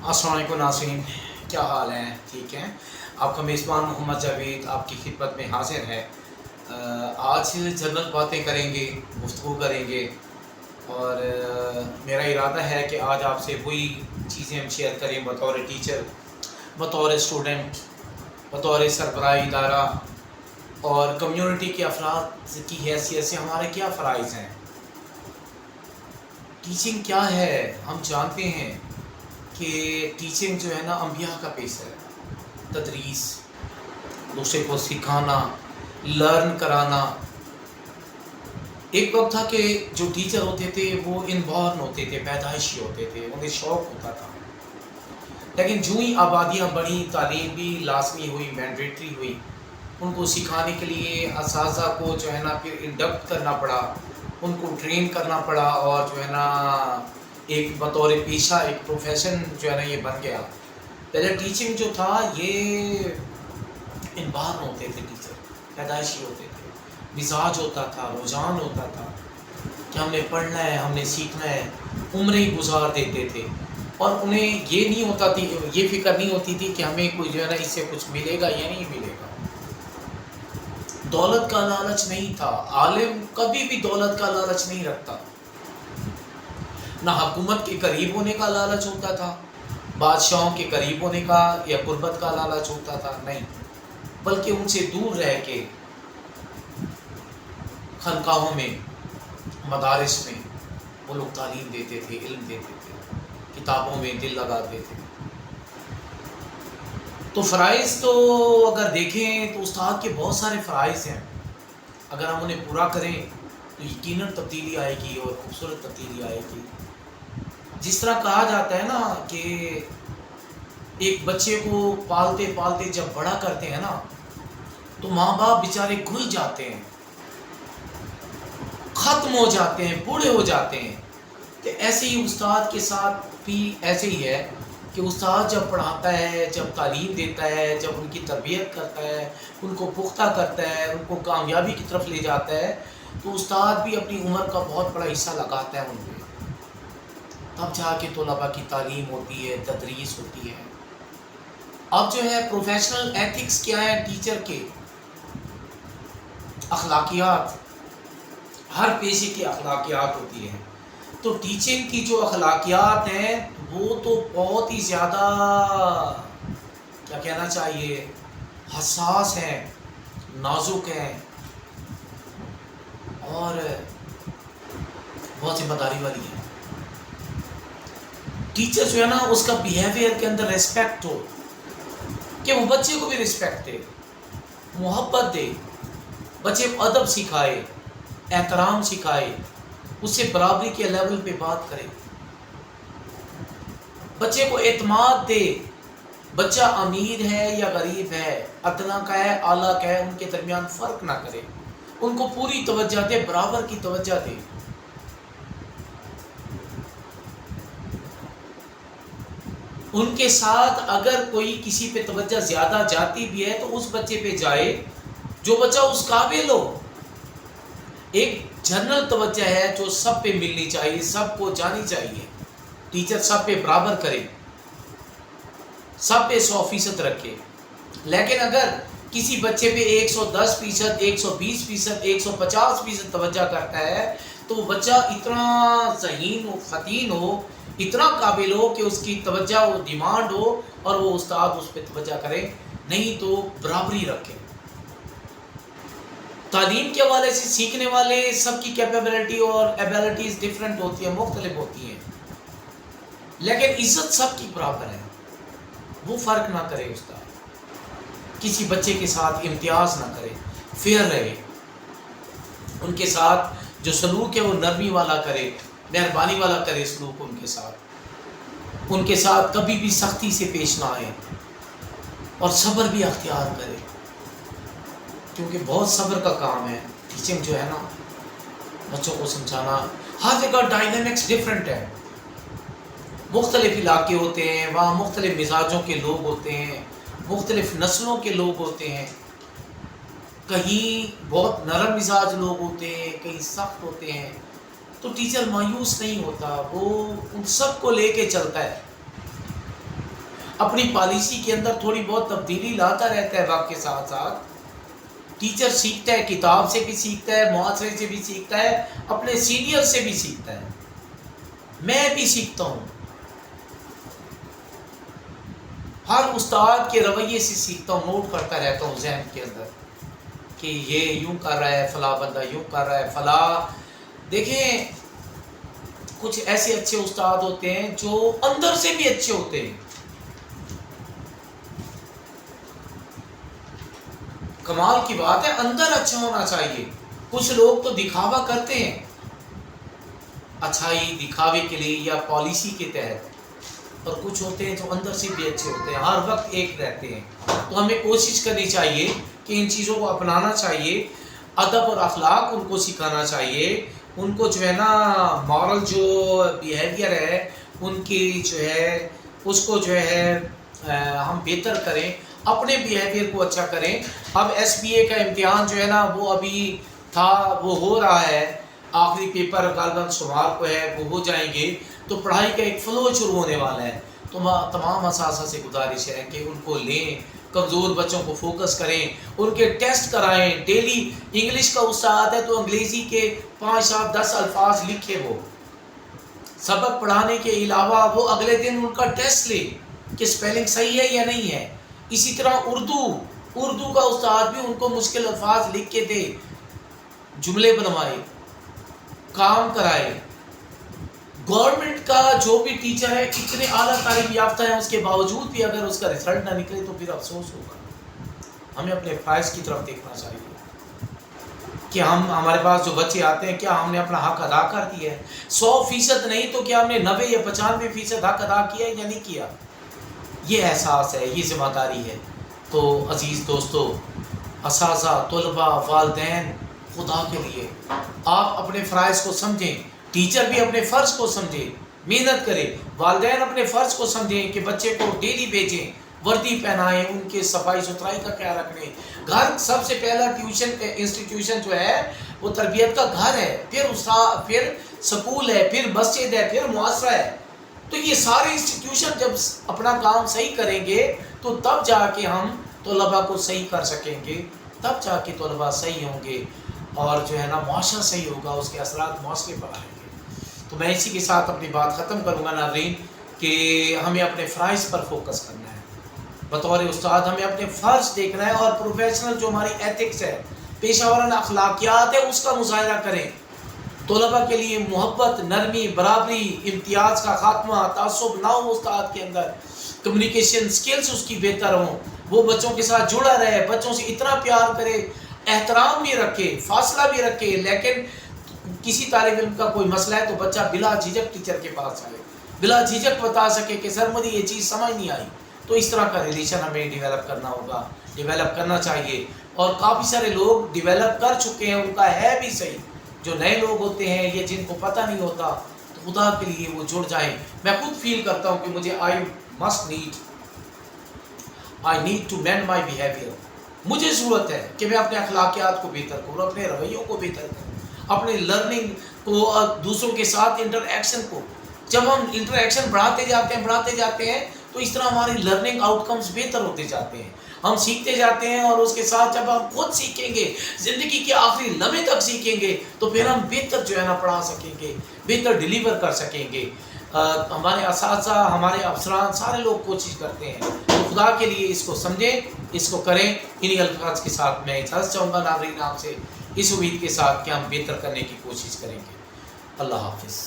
अस्सलाम वालेकुम नाज़रीन, क्या हाल हैं? ठीक हैं। आपका मेज़बान मोहम्मद जावेद आपकी खिदमत में हाज़िर है। आज जनरल बातें करेंगे, गुफ्तगू करेंगे और मेरा इरादा है कि आज आपसे वही चीज़ें हम शेयर करें बतौर टीचर, बतौर स्टूडेंट, बतौर सरबराह इदारा और कम्युनिटी के अफराद की हैसियत से हमारे क्या फ़राइज़ हैं। टीचिंग क्या है? हम जानते हैं कि टीचिंग जो है ना अंबिया का पेशा है। तदरीस, दूसरे को सिखाना, लर्न कराना। एक वक्त था कि जो टीचर होते थे वो इनबॉर्न होते थे, पैदाइशी होते थे, उन्हें शौक़ होता था। लेकिन जो ही आबादियाँ बढ़ी, तालीम भी लाजमी हुई, मैंडेटरी हुई, उनको सिखाने के लिए असातिज़ा को जो है ना फिर इंडक्ट करना पड़ा, उनको ट्रेन करना पड़ा और जो है ना एक बतौर पेशा, एक प्रोफेशन जो है ना ये बन गया। पहले टीचिंग जो था ये इनबार होते थे टीचर, पैदाइशी होते थे, मिजाज होता था, रुझान होता था कि हमने पढ़ना है, हमने सीखना है, उम्रें ही गुजार देते थे और उन्हें ये नहीं होता थी, ये फ़िक्र नहीं होती थी कि हमें कोई जो है ना इससे कुछ मिलेगा या नहीं मिलेगा। दौलत का लालच नहीं था, आलिम कभी भी दौलत का लालच नहीं रखता। ना हुकूमत के करीब होने का लालच होता था, बादशाहों के करीब होने का या कुर्बत का लालच होता था, नहीं, बल्कि उनसे दूर रह के खनकाहों में, मदारिस में वो लोग तालीम देते थे, इल्म देते थे, किताबों में दिल लगाते थे। तो फ़राइज़ तो अगर देखें तो उस्ताद के बहुत सारे फ़राइज़ हैं। अगर हम उन्हें पूरा करें तो यकीनन तब्दीली आएगी और खूबसूरत तब्दीली आएगी। जिस तरह कहा जाता है ना कि एक बच्चे को पालते पालते जब बड़ा करते हैं ना तो माँ बाप बेचारे घुल जाते हैं, ख़त्म हो जाते हैं, बूढ़े हो जाते हैं। तो ऐसे ही उस्ताद के साथ भी ऐसे ही है कि उस्ताद जब पढ़ाता है, जब तालीम देता है, जब उनकी तरबियत करता है, उनको पुख्ता करता है, उनको कामयाबी की तरफ ले जाता है, तो उस्ताद भी अपनी उम्र का बहुत बड़ा हिस्सा लगाता है उन पे। तब जाके तलबा की तालीम होती है, तदरीस होती है। अब जो है प्रोफेशनल एथिक्स क्या है टीचर के, अखलाकियात, हर पेशे की अखलाकियात होती है। तो टीचिंग की जो अखलाकियात हैं वो तो बहुत ही ज़्यादा, क्या कहना चाहिए, हसास हैं, नाजुक हैं और बहुत जिम्मेदारी वाली है। टीचर जो है ना उसका बिहेवियर के अंदर रिस्पेक्ट हो, कि वो बच्चे को भी रिस्पेक्ट दे, मोहब्बत दे, बच्चे को अदब सिखाए, एहतराम सिखाए, उससे बराबरी के लेवल पे बात करे, बच्चे को एतमाद दे। बच्चा अमीर है या गरीब है, अदना का है, आला का है, उनके दरमियान फ़र्क ना करे, उनको पूरी तवज्जो दे, बराबर की तवज्जो दे। उनके साथ अगर कोई किसी पे तवज्जो ज़्यादा जाती भी है तो उस बच्चे पे जाए जो बच्चा उस काबिल हो। एक जनरल तवज्जो है जो सब पे मिलनी चाहिए, सबको जानी चाहिए। टीचर सब पे बराबर करे, सब पे 100% रखे। लेकिन अगर किसी बच्चे पे 110%, 120%, 150% तवज्जो करता है तो वो बच्चा इतना ज़हीन हो, फ़तीन हो, इतना काबिल हो कि उसकी तवज्जो वो डिमांड हो और वो उस्ताद उस पर तवज्जो करे, नहीं तो बराबरी रखे। तालीम के हवाले से सीखने वाले सबकी कैपेबिलिटी और एबिलिटीज़ डिफरेंट होती है, मुख्तलिफ होती हैं, लेकिन इज़्ज़त सबकी बराबर है। वो फ़र्क ना करे उस्ताद, किसी बच्चे के साथ इम्तियाज़ ना करे, फेयर रहे, उनके साथ जो सलूक है वो नरमी वाला करे, मेहरबानी वाला करे सलूक उनके साथ कभी भी सख्ती से पेश ना आए और सब्र भी अख्तियार करे, क्योंकि बहुत सब्र का काम है टीचिंग जो है ना, बच्चों को समझाना। हर जगह डायनेमिक्स डिफरेंट है, मुख्तलिफ इलाके होते हैं, वहाँ मुख्तलिफ मिजाजों के लोग होते हैं, मुख्तलिफ नस्लों के लोग होते हैं, कहीं बहुत नरम मिजाज लोग होते हैं, कहीं सख्त होते हैं। तो टीचर मायूस नहीं होता, वो उन सब को लेके चलता है। اپنی پالیسی کے اندر تھوڑی بہت تبدیلی لاتا رہتا ہے وقت کے ساتھ ساتھ. ٹیچر سیکھتا ہے، کتاب سے بھی سیکھتا ہے، معاشرے سے بھی سیکھتا ہے، اپنے سینئر سے بھی سیکھتا ہے. میں بھی سیکھتا ہوں، ہر استاد کے رویے سے سیکھتا ہوں، نوٹ کرتا رہتا ہوں ذہن کے اندر کہ یہ یوں کر رہا ہے، فلاں بندہ یوں کر رہا ہے، فلاں. دیکھیں کچھ ایسے اچھے استاد ہوتے ہیں جو اندر سے بھی اچھے ہوتے ہیں. کمال کی بات ہے، اندر اچھا ہونا چاہیے. کچھ لوگ تو دکھاوا کرتے ہیں اچھائی دکھاوے کے لیے یا پالیسی کے تحت، اور کچھ ہوتے ہیں جو اندر سے بھی اچھے ہوتے ہیں، ہر وقت ایک رہتے ہیں. تو ہمیں کوشش کرنی چاہیے کہ ان چیزوں کو اپنانا چاہیے، ادب اور اخلاق ان کو سکھانا چاہیے، ان کو جو ہے نا مورل جو بیہیویئر ہے ان کی جو ہے اس کو جو ہے ہم بہتر کریں، اپنے بیہیویئر کو اچھا کریں. اب ایس بی اے کا امتحان جو ہے نا وہ ابھی تھا، وہ ہو رہا ہے، آخری پیپر غالباً سوموار کو ہے، وہ ہو جائیں گے. تو پڑھائی کا ایک فلو شروع ہونے والا ہے. تو تمام اساتذہ سے گزارش ہے کہ ان کو لیں، کمزور بچوں کو فوکس کریں، ان کے ٹیسٹ کرائیں. ڈیلی انگلش کا استاد ہے تو انگریزی کے 5 7 10 الفاظ لکھے، وہ سبق پڑھانے کے علاوہ وہ اگلے دن ان کا ٹیسٹ لے کہ سپیلنگ صحیح ہے یا نہیں ہے. اسی طرح اردو کا استاد بھی ان کو مشکل الفاظ لکھ کے دے، جملے بنوائے، کام کرائے. گورنمنٹ کا جو بھی ٹیچر ہے اتنے اعلیٰ تعلیم یافتہ ہیں، اس کے باوجود بھی اگر اس کا رزلٹ نہ نکلے تو پھر افسوس ہوگا. ہمیں اپنے فرائض کی طرف دیکھنا چاہیے کہ ہمارے پاس جو بچے آتے ہیں کیا ہم نے اپنا حق ادا کر دیا ہے. 100% نہیں تو کیا ہم نے 90 یا 95% حق ادا کیا ہے یا نہیں کیا. یہ احساس ہے، یہ ذمہ داری ہے. تو عزیز دوستو، اساتذہ، طلباء، والدین، خدا کے لیے آپ اپنے فرائض کو سمجھیں. ٹیچر بھی اپنے فرض کو سمجھیں، محنت کریں. والدین اپنے فرض کو سمجھیں کہ بچے کو ڈیلی بھیجیں، وردی پہنائیں، ان کے صفائی ستھرائی کا خیال رکھیں. گھر سب سے پہلا انسٹیٹیوشن جو ہے وہ تربیت کا گھر ہے، پھر سکول ہے، پھر مسجد ہے، پھر معاشرہ ہے. تو یہ سارے انسٹیٹیوشن جب اپنا کام صحیح کریں گے تو تب جا کے ہم طلباء کو صحیح کر سکیں گے، تب جا کے طلباء صحیح ہوں گے اور جو ہے نا معاشرہ صحیح ہوگا، اس کے اثرات معاشرے پر آئیں گے. تو میں اسی کے ساتھ اپنی بات ختم کروں گا ناظرین کہ ہمیں اپنے فرائض پر فوکس کرنا ہے. بطور استاد ہمیں اپنے فرض دیکھنا ہے، اور پروفیشنل جو ہماری ایتھکس ہے، پیشہ ورانہ اخلاقیات ہے، اس کا مظاہرہ کریں. طلباء کے لیے محبت، نرمی، برابری، امتیاز کا خاتمہ، تعصب نہ ہو استاد کے اندر. کمیونیکیشن سکلز اس کی بہتر ہوں، وہ بچوں کے ساتھ جڑا رہے، بچوں سے اتنا پیار کرے، احترام بھی رکھے، فاصلہ بھی رکھے. لیکن کسی طالب علم کا کوئی مسئلہ ہے تو بچہ بلا جھجک ٹیچر کے پاس آئے، بلا جھجک بتا سکے کہ سر مجھے یہ چیز سمجھ نہیں آئی. تو اس طرح کا ریلیشن ہمیں ڈیولپ کرنا ہوگا، ڈیولپ کرنا چاہیے. اور کافی سارے لوگ ڈیولپ کر چکے ہیں، ان کا ہے بھی صحیح. جو نئے لوگ ہوتے ہیں یا جن کو پتہ نہیں ہوتا، تو خدا کے لیے وہ جڑ جائیں. میں خود فیل کرتا ہوں کہ مجھے I need to mend my behavior. مجھے ضرورت ہے کہ میں اپنے اخلاقیات کو بہتر کروں، اپنے رویوں کو بہتر کروں، اپنے لرننگ کو اور دوسروں کے ساتھ انٹریکشن کو. جب ہم انٹریکشن بڑھاتے جاتے ہیں تو اس طرح ہماری لرننگ آؤٹ کمز بہتر ہوتے جاتے ہیں، ہم سیکھتے جاتے ہیں. اور اس کے ساتھ جب ہم خود سیکھیں گے، زندگی کے آخری لمحے تک سیکھیں گے، تو پھر ہم بہتر جو ہے نا پڑھا سکیں گے، بہتر ڈیلیور کر سکیں گے. ہمارے اساتذہ، ہمارے افسران، سارے لوگ کوشش کرتے ہیں. تو خدا کے لیے اس کو سمجھیں، اس کو کریں. انہی الفاظ کے ساتھ میں اجازت چاہوں گا ناظرین آپ سے، اس امید کے ساتھ کہ ہم بہتر کرنے کی کوشش کریں گے. اللہ حافظ.